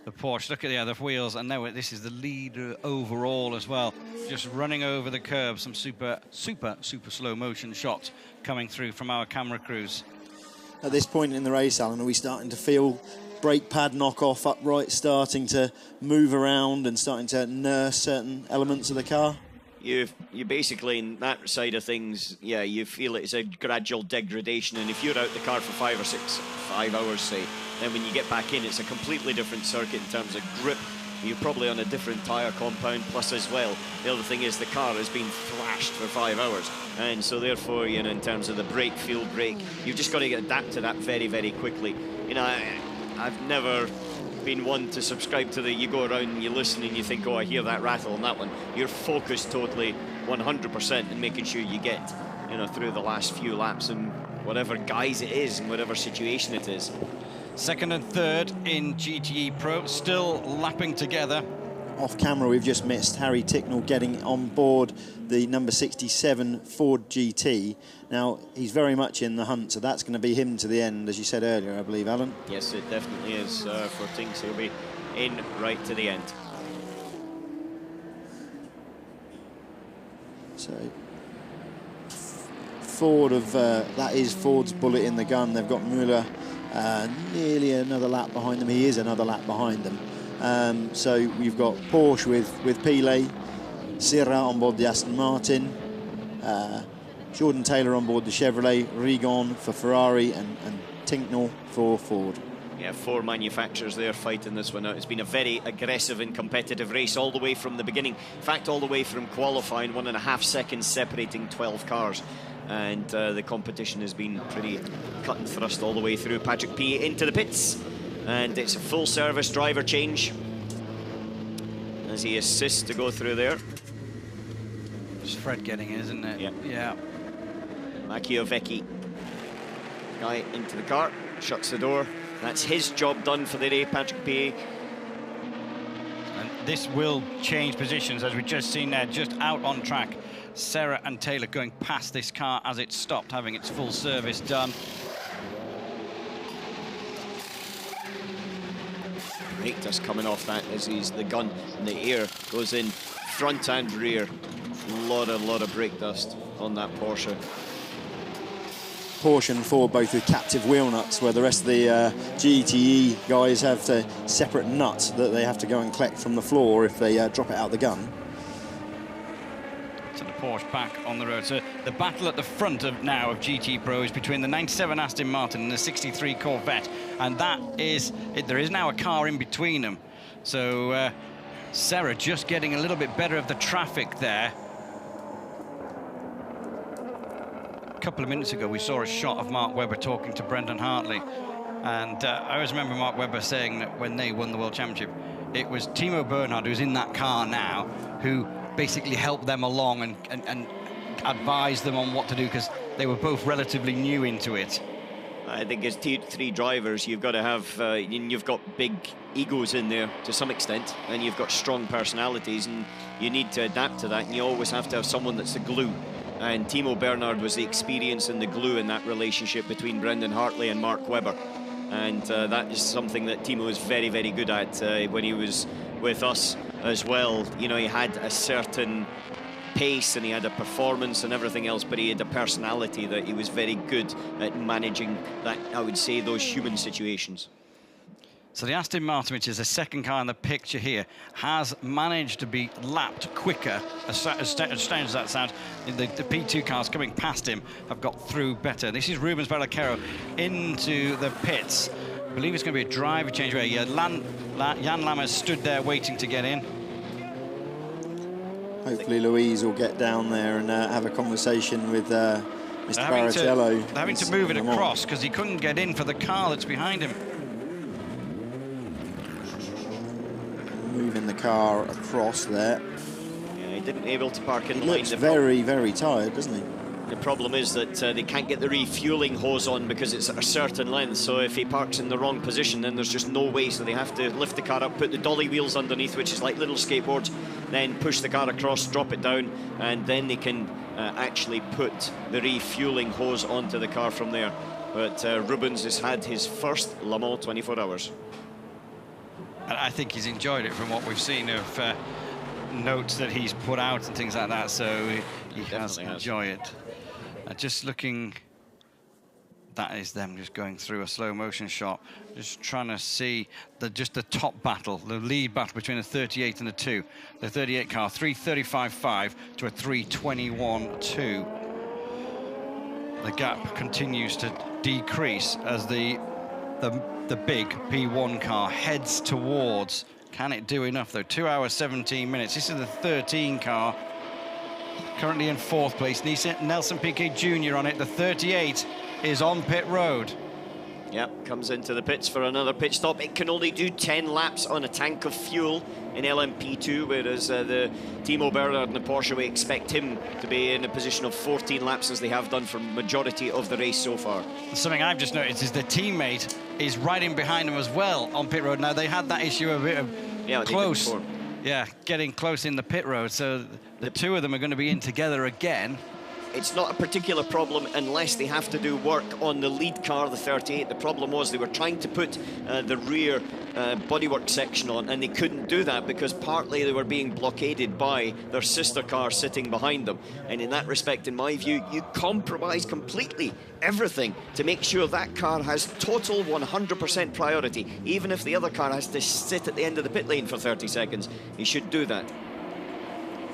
the Porsche. Look at the other wheels, and now this is the leader overall as well. Just running over the curb, some super slow motion shots coming through from our camera crews. At this point in the race, Alan, are we starting to feel brake pad knock-off upright starting to move around and starting to nurse certain elements of the car? You basically, in that side of things, yeah, you feel it's a gradual degradation, and if you're out the car for 5 hours, say, then when you get back in, it's a completely different circuit in terms of grip. You're probably on a different tyre compound, plus as well, the other thing is the car has been thrashed for 5 hours, and so therefore, you know, in terms of the brake, fuel brake, you've just got to adapt to that very, very quickly. You know, I've never been one to subscribe to the, you go around and you listen and you think, oh, I hear that rattle on that one. You're focused totally 100% in making sure you get, you know, through the last few laps and whatever guise it is and whatever situation it is. Second and third in GTE Pro, still lapping together. Off camera, we've just missed Harry Ticknell getting on board the number 67 Ford GT. Now, he's very much in the hunt, so that's going to be him to the end, as you said earlier, I believe, Alan. Yes, it definitely is for Tinks. He'll be in right to the end. So, Ford that is Ford's bullet in the gun. They've got Muller nearly another lap behind them. He is another lap behind them. So we've got Porsche with Pile, Sierra on board the Aston Martin, Jordan Taylor on board the Chevrolet, Rigon for Ferrari, and Tinknell for Ford. Yeah, 4 manufacturers there fighting this one out. It's been a very aggressive and competitive race all the way from the beginning. In fact, all the way from qualifying, 1.5 seconds separating 12 cars. And the competition has been pretty cut and thrust all the way through. Patrick P into the pits. And it's a full service driver change as he assists to go through there. It's Fred getting in, isn't it? Yeah. Yeah. Machiavecchi. Guy into the car, shuts the door. That's his job done for the day, Patrick P. And this will change positions, as we've just seen there, just out on track. Sarah and Taylor going past this car as it stopped, having its full service done. Brake dust coming off that as the gun in the air goes in front and rear. A lot of brake dust on that Porsche. Porsche and Ford both with captive wheel nuts, where the rest of the GTE guys have the separate nuts that they have to go and collect from the floor if they drop it out the gun. So the Porsche back on the road. So the battle at the front of GT Pro is between the 97 Aston Martin and the 63 Corvette, and there is now a car in between them. So Sarah just getting a little bit better of the traffic there. A couple of minutes ago we saw a shot of Mark Webber talking to Brendan Hartley, and I always remember Mark Webber saying that when they won the World Championship, it was Timo Bernhard, who's in that car now, who basically helped them along and advised them on what to do, because they were both relatively new into it. I think as three drivers, you've got to have, you've got big egos in there to some extent, and you've got strong personalities, and you need to adapt to that, and you always have to have someone that's the glue. And Timo Bernhard was the experience and the glue in that relationship between Brendan Hartley and Mark Webber. And that is something that Timo is very, very good at when he was with us as well. You know, he had a certain pace and he had a performance and everything else, but he had a personality that he was very good at managing that, I would say, those human situations. So the Aston Martin, which is the second car in the picture here, has managed to be lapped quicker. As strange as that sounds, the P2 cars coming past him have got through better. This is Rubens Barrichello into the pits. I believe it's going to be a driver change. Yeah, Jan Lammers stood there waiting to get in. Hopefully Louise will get down there and have a conversation with Mr. Barrichello. They're having to move it across because he couldn't get in for the car that's behind him. Moving the car across there. Yeah, he didn't able to park in the line. He looks very tired, doesn't he? The problem is that they can't get the refueling hose on because it's at a certain length, so if he parks in the wrong position, then there's just no way, so they have to lift the car up, put the dolly wheels underneath, which is like little skateboards, then push the car across, drop it down, and then they can actually put the refueling hose onto the car from there. But Rubens has had his first Le Mans 24 hours. I think he's enjoyed it from what we've seen of notes that he's put out and things like that, so he has enjoyed it. Just looking, that is them just going through a slow motion shot, just trying to see just the top battle, the lead battle between the 38 and the 2. The 38 car, 3:35.5 to a 3:21.2. The gap continues to decrease as the big P1 car heads towards. Can it do enough though? 2 hours 17 minutes. This is the 13 car, currently in 4th place. Nelson Piquet Jr. on it. The 38 is on pit road. Yep, comes into the pits for another pit stop. It can only do 10 laps on a tank of fuel in LMP2, whereas the Timo Bernhard and the Porsche, we expect him to be in a position of 14 laps as they have done for majority of the race so far. Something I've just noticed is the teammate is right in behind him as well on pit road. Now, they had that issue a bit of close. Yeah, getting close in the pit road, so the two of them are going to be in together again. It's not a particular problem unless they have to do work on the lead car, the 38. The problem was they were trying to put the rear bodywork section on, and they couldn't do that because partly they were being blockaded by their sister car sitting behind them. And in that respect, in my view, you compromise completely everything to make sure that car has total 100% priority. Even if the other car has to sit at the end of the pit lane for 30 seconds, he should do that.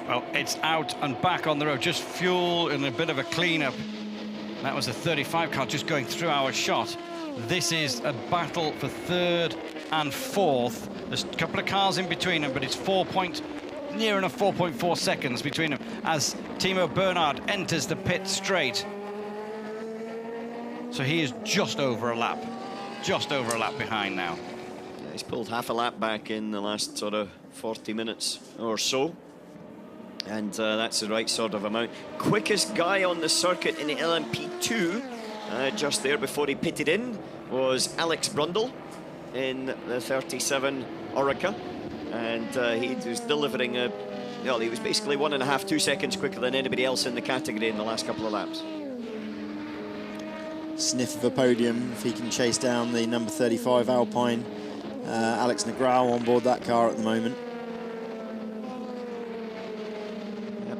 Well, it's out and back on the road, just fuel and a bit of a clean-up. That was a 35 car just going through our shot. This is a battle for 3rd and 4th. There's a couple of cars in between them, but it's near enough 4.4 seconds between them as Timo Bernhard enters the pit straight. So he is just over a lap behind now. Yeah, he's pulled half a lap back in the last sort of 40 minutes or so. And that's the right sort of amount. Quickest guy on the circuit in the LMP2, just there before he pitted in, was Alex Brundle in the 37 Orica. And he was delivering he was basically 1.5, 2 seconds quicker than anybody else in the category in the last couple of laps. Sniff of a podium if he can chase down the number 35 Alpine. Alex Negrão on board that car at the moment.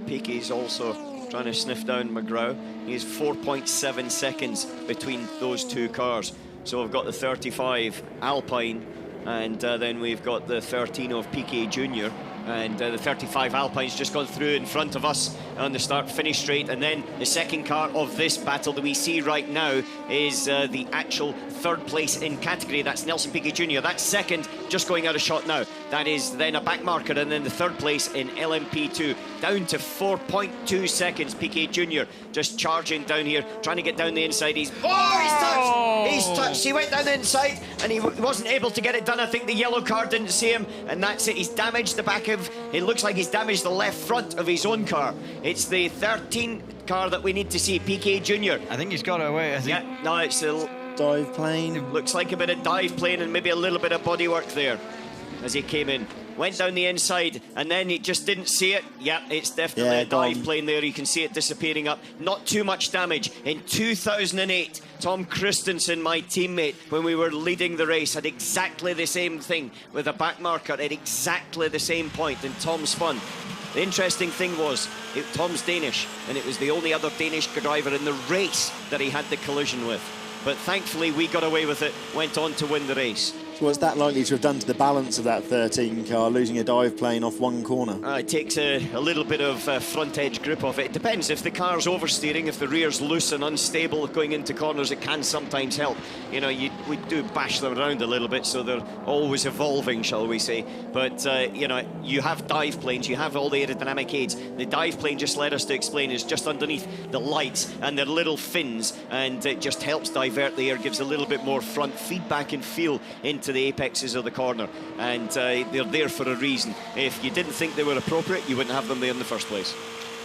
Piquet's also trying to sniff down McGraw. He's 4.7 seconds between those two cars. So we've got the 35 Alpine, and then we've got the 13 of Piquet Jr. And the 35 Alpine's just gone through in front of us on the start-finish straight. And then the second car of this battle that we see right now is the actual 3rd place in category. That's Nelson Piquet Jr. That's second, just going out of shot now. That is then a back marker, and then the 3rd place in LMP2. Down to 4.2 seconds, Piquet Jr. just charging down here, trying to get down the inside. He's touched! He's touched! He went down the inside, and he wasn't able to get it done. I think the yellow car didn't see him, and that's it. He's damaged the back of... It looks like he's damaged the left front of his own car. It's the 13 car that we need to see, Piquet Jr. I think he's got away, has he? Yeah, no, it's a... Dive plane. Looks like a bit of dive plane and maybe a little bit of bodywork there as he came in. Went down the inside and then he just didn't see it. Yeah, it's definitely a dive plane there. You can see it disappearing up. Not too much damage. In 2008, Tom Christensen, my teammate, when we were leading the race, had exactly the same thing with a back marker at exactly the same point, and Tom spun. The interesting thing was, Tom's Danish, and it was the only other Danish driver in the race that he had the collision with. But thankfully, we got away with it, went on to win the race. So what's that likely to have done to the balance of that 13 car, losing a dive plane off one corner? It takes a little bit of front edge grip off it. It depends. If the car's oversteering, if the rear's loose and unstable going into corners, it can sometimes help. You know, we do bash them around a little bit, so they're always evolving, shall we say. But, you know, you have dive planes, you have all the aerodynamic aids. The dive plane, just led us to explain, is just underneath the lights and their little fins, and it just helps divert the air, gives a little bit more front feedback and feel into the apexes of the corner, and they're there for a reason. If you didn't think they were appropriate, you wouldn't have them there in the first place.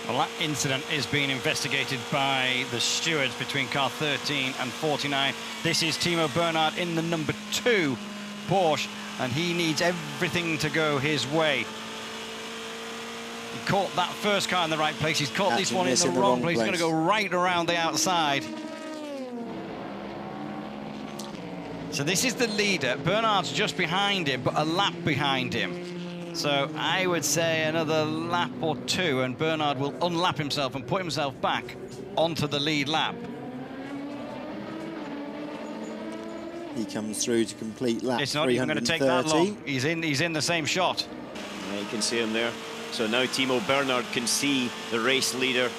Well, that incident is being investigated by the stewards between car 13 and 49. This is Timo Bernhard in the number 2 Porsche, and he needs everything to go his way. He caught that first car in the right place. He's caught this one in the wrong place. He's going to go right around the outside. So this is the leader. Bernhard's just behind him, but a lap behind him. So I would say another lap or 2, and Bernhard will unlap himself and put himself back onto the lead lap. He comes through to complete lap 330. It's not even going to take that long. He's in the same shot. Yeah, you can see him there. So now Timo Bernhard can see the race leader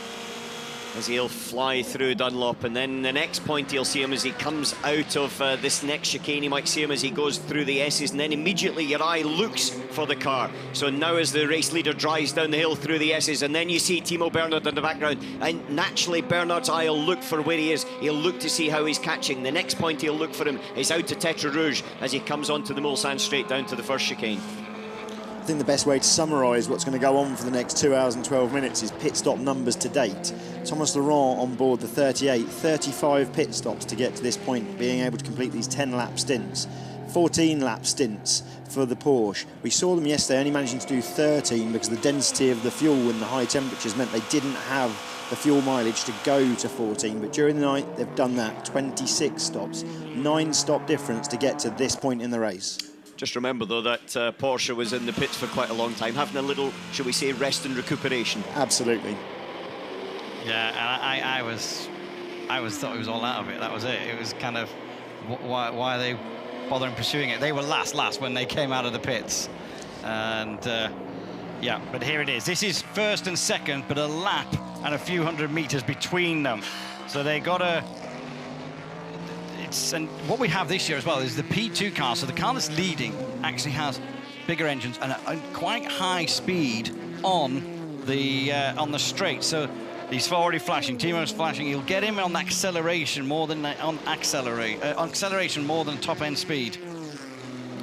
as he'll fly through Dunlop, and then the next point you'll see him as he comes out of this next chicane. You might see him as he goes through the S's, and then immediately your eye looks for the car. So now as the race leader drives down the hill through the S's, and then you see Timo Bernhard in the background, and naturally Bernhard's eye will look for where he is. He'll look to see how he's catching. The next point he'll look for him is out to Tetra Rouge as he comes onto the Mulsanne straight down to the first chicane. I think the best way to summarise what's going to go on for the next 2 hours and 12 minutes is pit stop numbers to date. Thomas Laurent on board the 38, 35 pit stops to get to this point, being able to complete these 10-lap stints. 14 lap stints for the Porsche. We saw them yesterday only managing to do 13 because the density of the fuel and the high temperatures meant they didn't have the fuel mileage to go to 14, but during the night they've done that. 26 stops, 9-stop difference to get to this point in the race. Just remember, though, that Porsche was in the pits for quite a long time, having a little, shall we say, rest and recuperation. Absolutely. Yeah, and I thought it was all out of it. That was it. It was kind of why are they bothering pursuing it? They were last when they came out of the pits, and yeah. But here it is. This is first and second, but a lap and a few hundred meters between them. So they got a. And what we have this year as well is the P2 car. So the car that's leading actually has bigger engines and a quite high speed on the straight. So he's already flashing. Timo's flashing. He'll get him on acceleration more than acceleration more than top end speed.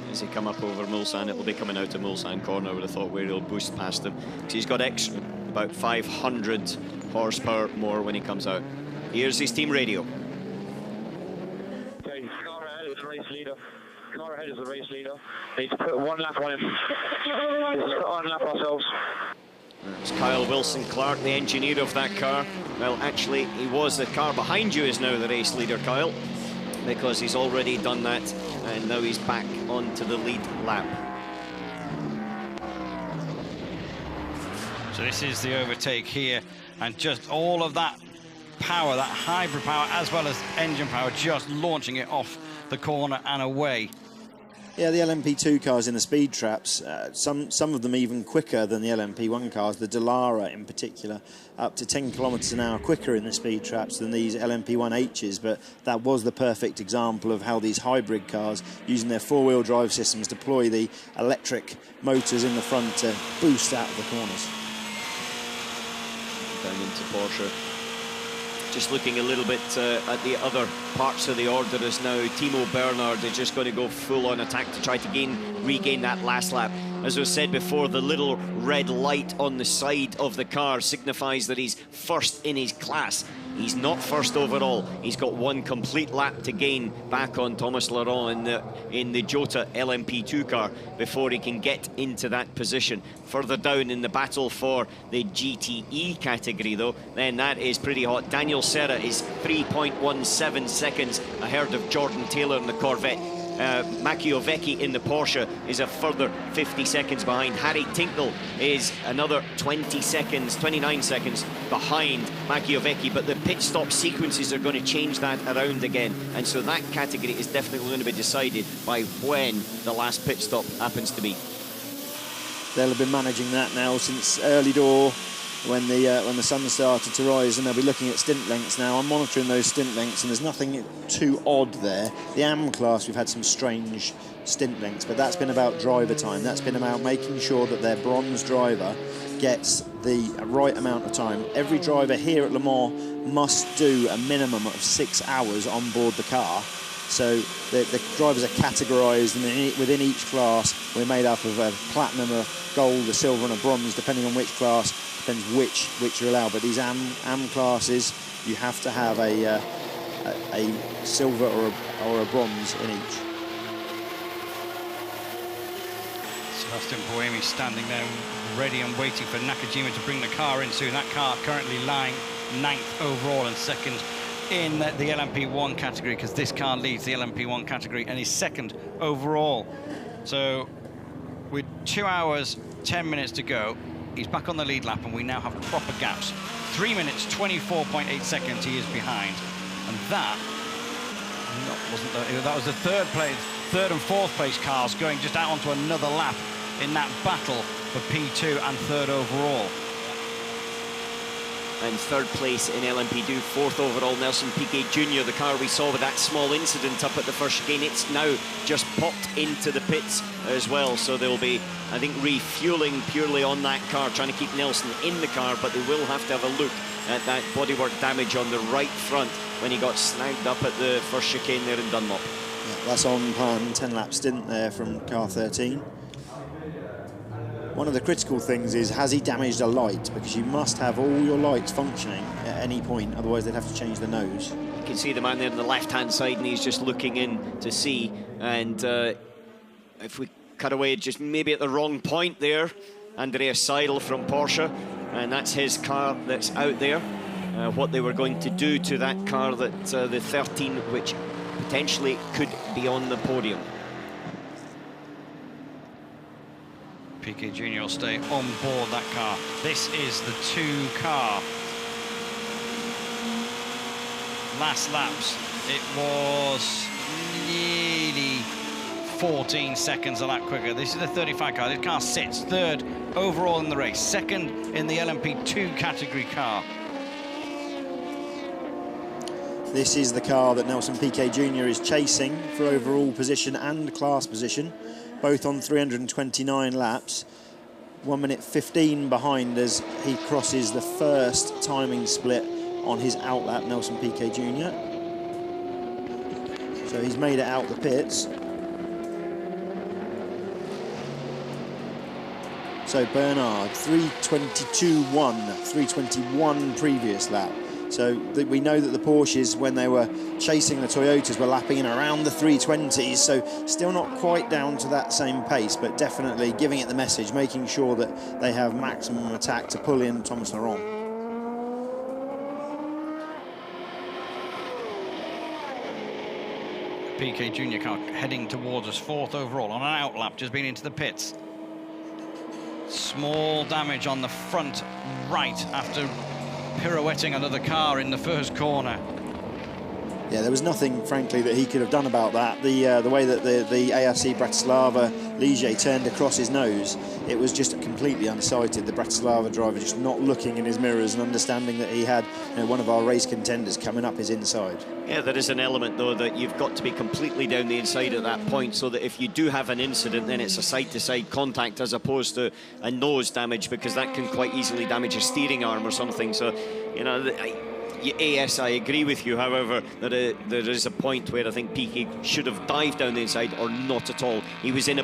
As he come up over Mulsanne, it'll be coming out of Mulsanne corner. I would have thought where he'll boost past him. So he's got extra, about 500 horsepower more when he comes out. Here's his team radio. Car ahead is the race leader. Need to put 1 lap on him. Let's put 1 lap ourselves. It's Kyle Wilson-Clark, the engineer of that car. Well, actually, he was. The car behind you is now the race leader, Kyle, because he's already done that, and now he's back onto the lead lap. So this is the overtake here, and just all of that power, that hybrid power, as well as engine power, just launching it off the corner and away. Yeah, the LMP2 cars in the speed traps, some of them even quicker than the LMP1 cars, the Dallara in particular, up to 10 kilometres an hour quicker in the speed traps than these LMP1Hs, but that was the perfect example of how these hybrid cars, using their four-wheel drive systems, deploy the electric motors in the front to boost out of the corners. Down into Porsche. Just looking a little bit at the other parts of the order as now Timo Bernhard is just going to go full-on attack to try to regain that last lap. As was said before, the little red light on the side of the car signifies that he's first in his class. He's not first overall. He's got 1 complete lap to gain back on Thomas Laurent in the Jota LMP2 car before he can get into that position. Further down in the battle for the GTE category, though, then that is pretty hot. Daniel Serra is 3.17 seconds ahead of Jordan Taylor in the Corvette. Machiavecchi in the Porsche is a further 50 seconds behind. Harry Tinknell is another 29 seconds behind Machiavecchi, but the pit stop sequences are going to change that around again, and so that category is definitely going to be decided by when the last pit stop happens to be. They'll have been managing that now since early door, when the sun started to rise, and they'll be looking at stint lengths now. I'm monitoring those stint lengths, and there's nothing too odd there. The AM class, we've had some strange stint lengths, but that's been about driver time. That's been about making sure that their bronze driver gets the right amount of time. Every driver here at Le Mans must do a minimum of 6 hours on board the car. So the drivers are categorised, and within each class we're made up of a platinum, a gold, a silver and a bronze, depending on which class, depends which are allowed. But these AM classes, you have to have a silver or a bronze in each. Sebastian Buemi standing there ready and waiting for Nakajima to bring the car in soon. That car currently lying 9th overall and 2nd in the LMP1 category, because this car leads the LMP1 category and is 2nd overall. So with 2 hours 10 minutes to go, he's back on the lead lap, and we now have proper gaps. 3 minutes 24.8 seconds he is behind, and that was the third and fourth place cars going just out onto another lap in that battle for P2 and 3rd overall. And 3rd place in LMP2, 4th overall, Nelson Piquet Jr., the car we saw with that small incident up at the first chicane. It's now just popped into the pits as well, so they'll be, I think, refueling purely on that car, trying to keep Nelson in the car, but they will have to have a look at that bodywork damage on the right front when he got snagged up at the first chicane there in Dunlop. Yeah, that's on plan, 10-lap stint there from car 13. One of the critical things is, has he damaged a light? Because you must have all your lights functioning at any point, otherwise they'd have to change the nose. You can see the man there on the left-hand side, and he's just looking in to see. And if we cut away just maybe at the wrong point there, Andreas Seidel from Porsche, and that's his car that's out there. What they were going to do to that car, that the 13, which potentially could be on the podium. Piquet Jr. will stay on board that car. This is the 2 car. Last laps, it was nearly 14 seconds a lap quicker. This is the 35 car. This car sits 3rd overall in the race, 2nd in the LMP2 category car. This is the car that Nelson Piquet Jr. is chasing for overall position and class position, both on 329 laps. 1 minute 15 behind as he crosses the first timing split on his outlap, Nelson Piquet Jr. So he's made it out the pits. So Bernard, 322.1, 321 previous lap. So we know that the Porsches, when they were chasing the Toyotas, were lapping in around the 320s, so still not quite down to that same pace, but definitely giving it the message, making sure that they have maximum attack to pull in Thomas Laurent. Piquet Jr. car heading towards us, 4th overall on an outlap, just been into the pits. Small damage on the front right after pirouetting another car in the first corner. Yeah, there was nothing, frankly, that he could have done about that. The way that the ARC Bratislava Ligier turned across his nose, it was just completely unsighted. The Bratislava driver just not looking in his mirrors and understanding that he had, you know, one of our race contenders coming up his inside. Yeah, there is an element, though, that you've got to be completely down the inside at that point, so that if you do have an incident, then it's a side-to-side contact as opposed to a nose damage, because that can quite easily damage a steering arm or something. So, you know, yes, I agree with you. However, there is a point where I think Piquet should have dived down the inside or not at all. He was in a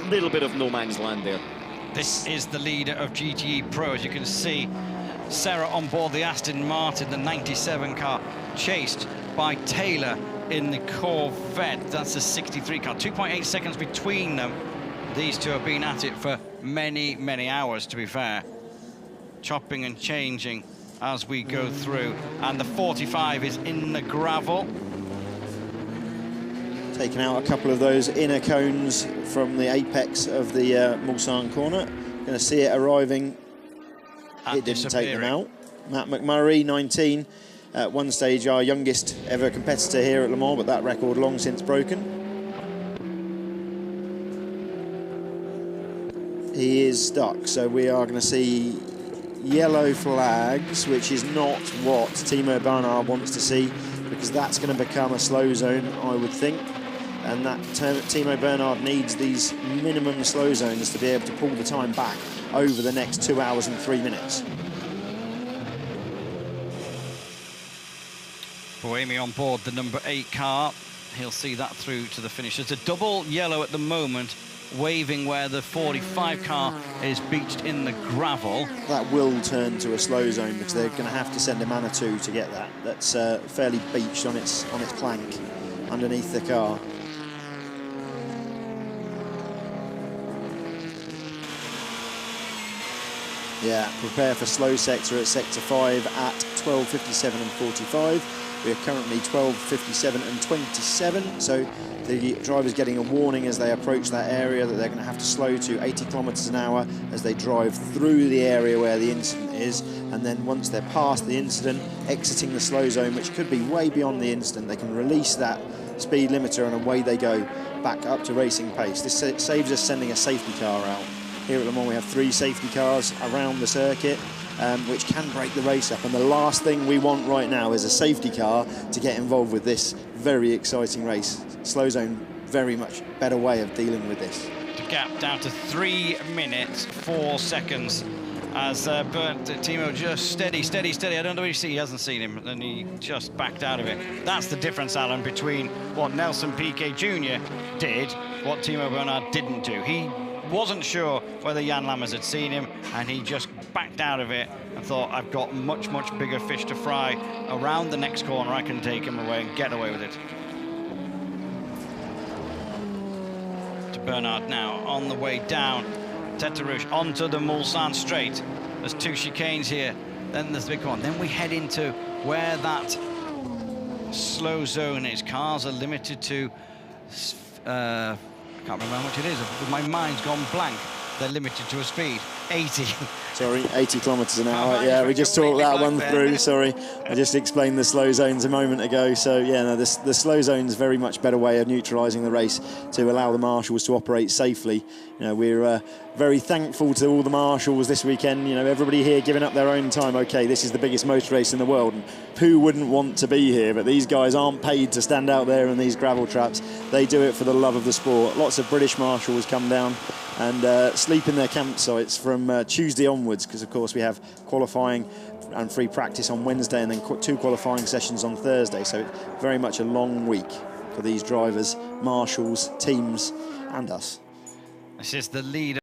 little bit of no man's land there. This is the leader of GTE Pro. As you can see, Sarah on board the Aston Martin, the 97 car, chased by Taylor in the Corvette. That's the 63 car. 2.8 seconds between them. These two have been at it for many, many hours, to be fair. Chopping and changing as we go through. And the 45 is in the gravel. Taking out a couple of those inner cones from the apex of the Mulsanne corner. Going to see it arriving. It didn't take them out. Matt McMurray, 19. At one stage, our youngest ever competitor here at Le Mans, but that record long since broken. He is stuck, so we are going to see yellow flags, which is not what Timo Bernhard wants to see, because that's going to become a slow zone, I would think. And that Timo Bernhard needs these minimum slow zones to be able to pull the time back over the next 2 hours and 3 minutes. Buemi on board the number 8 car. He'll see that through to the finish. There's a double yellow at the moment, waving where the 45 car is beached in the gravel. That will turn to a slow zone because they're going to have to send a Manitou to get that. That's fairly beached on its plank underneath the car. Yeah, prepare for slow sector at sector 5 at 12:57 and 45. We are currently 12:57 and 27, so the driver's getting a warning as they approach that area that they're going to have to slow to 80 kilometers an hour as they drive through the area where the incident is, and then once they're past the incident, exiting the slow zone, which could be way beyond the incident, they can release that speed limiter and away they go back up to racing pace. This saves us sending a safety car out. Here at Le Mans we have 3 safety cars around the circuit, which can break the race up, and the last thing we want right now is a safety car to get involved with this very exciting race. Slow zone, very much better way of dealing with this. The gap down to 3 minutes 4 seconds as Timo just steady. I don't know if you see, he hasn't seen him, and he just backed out of it. That's the difference, Alan, between what Nelson Piquet Jr. did, what Timo Bernhard didn't do. He wasn't sure whether Jan Lammers had seen him, and he just backed out of it and thought, I've got much bigger fish to fry around the next corner. I can take him away and get away with it. To Bernhard now on the way down Tête Rouge onto the Mulsanne straight. There's 2 chicanes here, then there's the big one. Then we head into where that slow zone is. Cars are limited to I can't remember how much it is. My mind's gone blank. They're limited to a speed 80. Sorry, 80 kilometres an hour. Yeah, we just talked that one through. Sorry, I just explained the slow zones a moment ago. So yeah, no, the slow zone's very much better way of neutralising the race to allow the marshals to operate safely. You know, we're very thankful to all the marshals this weekend. You know, everybody here giving up their own time. Okay, this is the biggest motor race in the world, and who wouldn't want to be here? But these guys aren't paid to stand out there in these gravel traps. They do it for the love of the sport. Lots of British marshals come down and sleep in their campsites from Tuesday onwards, because of course we have qualifying and free practice on Wednesday and then 2 qualifying sessions on Thursday. So it's very much a long week for these drivers, marshals, teams and us. This is the leader.